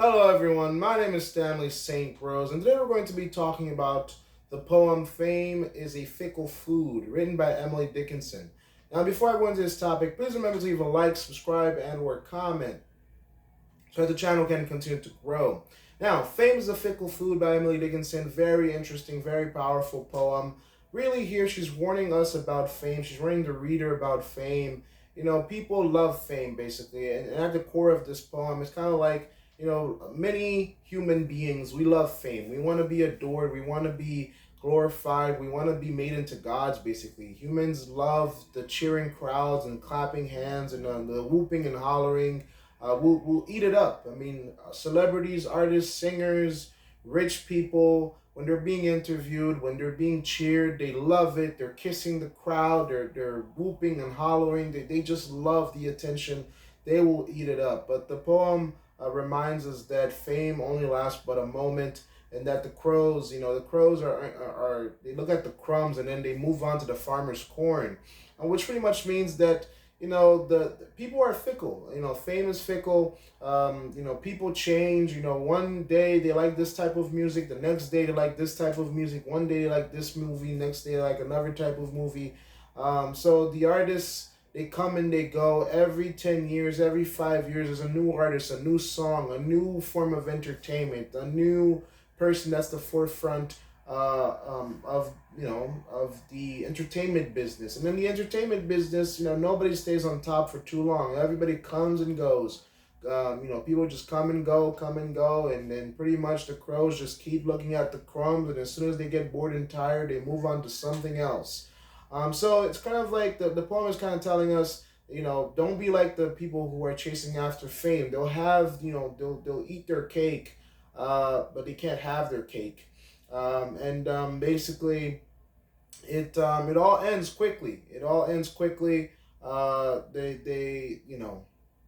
Hello everyone, my name is Stanley St. Rose, and today we're going to be talking about the poem Fame is a Fickle Food, written by Emily Dickinson. Now before I go into this topic, please remember to leave a like, subscribe, and or comment so that the channel can continue to grow. Now, Fame is a Fickle Food by Emily Dickinson, very interesting, very powerful poem. Really here she's warning us about fame, she's warning the reader about fame. You know, people love fame basically, and at the core of this poem, it's kind of like, you know, many human beings, we love fame. We want to be adored, we want to be glorified, we want to be made into gods basically. Humans love the cheering crowds and clapping hands and the whooping and hollering. We'll eat it up. I mean, celebrities, artists, singers, rich people, when they're being interviewed, when they're being cheered, they love it. They're kissing the crowd, they're whooping and hollering. They just love the attention. They will eat it up. But the poem reminds us that fame only lasts but a moment, and that the crows, you know, the crows are they look at the crumbs and then they move on to the farmer's corn, which pretty much means that, you know, the people are fickle. You know, fame is fickle. You know, people change. You know, one day they like this type of music, the next day they like this type of music, one day they like this movie, next day they like another type of movie. So the artists, they come and they go. Every 10 years, every 5 years, there's a new artist, a new song, a new form of entertainment, a new person that's the forefront of, you know, of the entertainment business. And in the entertainment business, you know, nobody stays on top for too long. Everybody comes and goes. You know, people just come and go, and then pretty much the crows just keep looking at the crumbs, and as soon as they get bored and tired, they move on to something else. So it's kind of like the poem is kind of telling us, you know, don't be like the people who are chasing after fame. They'll have, you know, they'll eat their cake, but they can't have their cake. Basically, it all ends quickly. It all ends quickly. They you know,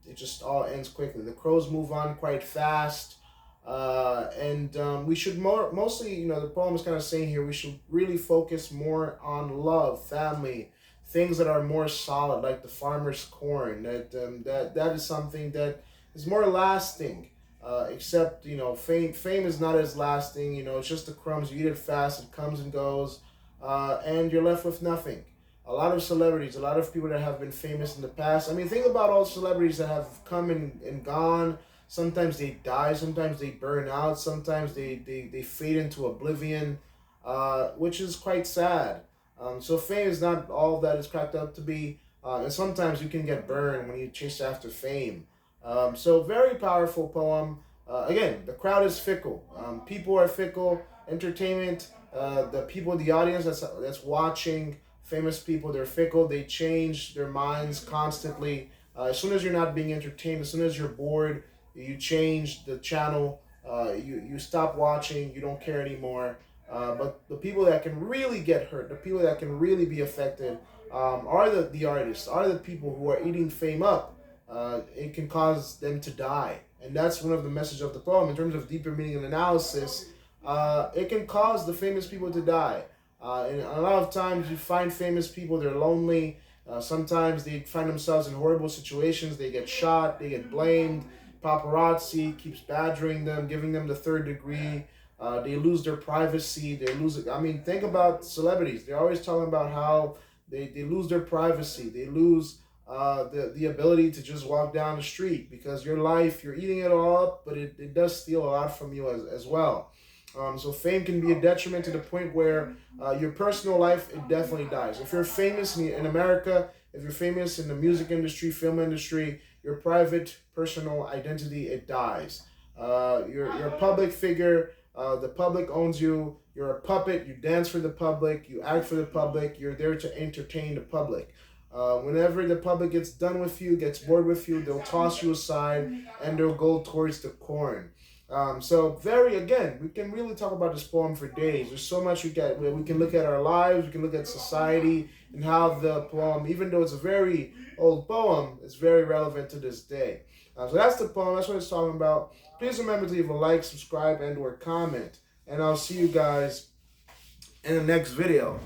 it just all ends quickly. The crows move on quite fast. We should mostly, you know, the poem is kind of saying here, we should really focus more on love, family, things that are more solid, like the farmer's corn. That is something that is more lasting. Except, you know, fame is not as lasting. You know, it's just the crumbs. You eat it fast, it comes and goes, and you're left with nothing. A lot of celebrities, a lot of people that have been famous in the past. I mean, think about all celebrities that have come and gone. Sometimes they die, sometimes they burn out, sometimes they fade into oblivion, which is quite sad. So fame is not all that it's cracked up to be, and sometimes you can get burned when you chase after fame. So very powerful poem. Again, the crowd is fickle. People are fickle. Entertainment, the people, the audience that's watching famous people, they're fickle. They change their minds constantly. As soon as you're not being entertained, as soon as you're bored, you change the channel. You stop watching. You don't care anymore. But the people that can really get hurt, the people that can really be affected, are the artists, are the people who are eating fame up. It can cause them to die. And that's one of the messages of the poem. In terms of deeper meaning and analysis, it can cause the famous people to die. And a lot of times you find famous people, they're lonely. Sometimes they find themselves in horrible situations. They get shot, they get blamed. Paparazzi keeps badgering them, giving them the third degree. They lose their privacy. They lose it. I mean, think about celebrities. They're always talking about how they lose their privacy. They lose the ability to just walk down the street, because your life, you're eating it all up, but it does steal a lot from you as well. So fame can be a detriment to the point where your personal life, it definitely dies. If you're famous in America, if you're famous in the music industry, film industry, your private personal identity, it dies. You're a public figure. The public owns you. You're a puppet. You dance for the public. You act for the public. You're there to entertain the public. Whenever the public gets done with you, gets bored with you, they'll toss you aside and they'll go towards the corn. So again, we can really talk about this poem for days. There's so much we can look at our lives, we can look at society, and how the poem, even though it's a very old poem, it's very relevant to this day. So that's the poem, that's what it's talking about. Please remember to leave a like, subscribe, and or comment. And I'll see you guys in the next video.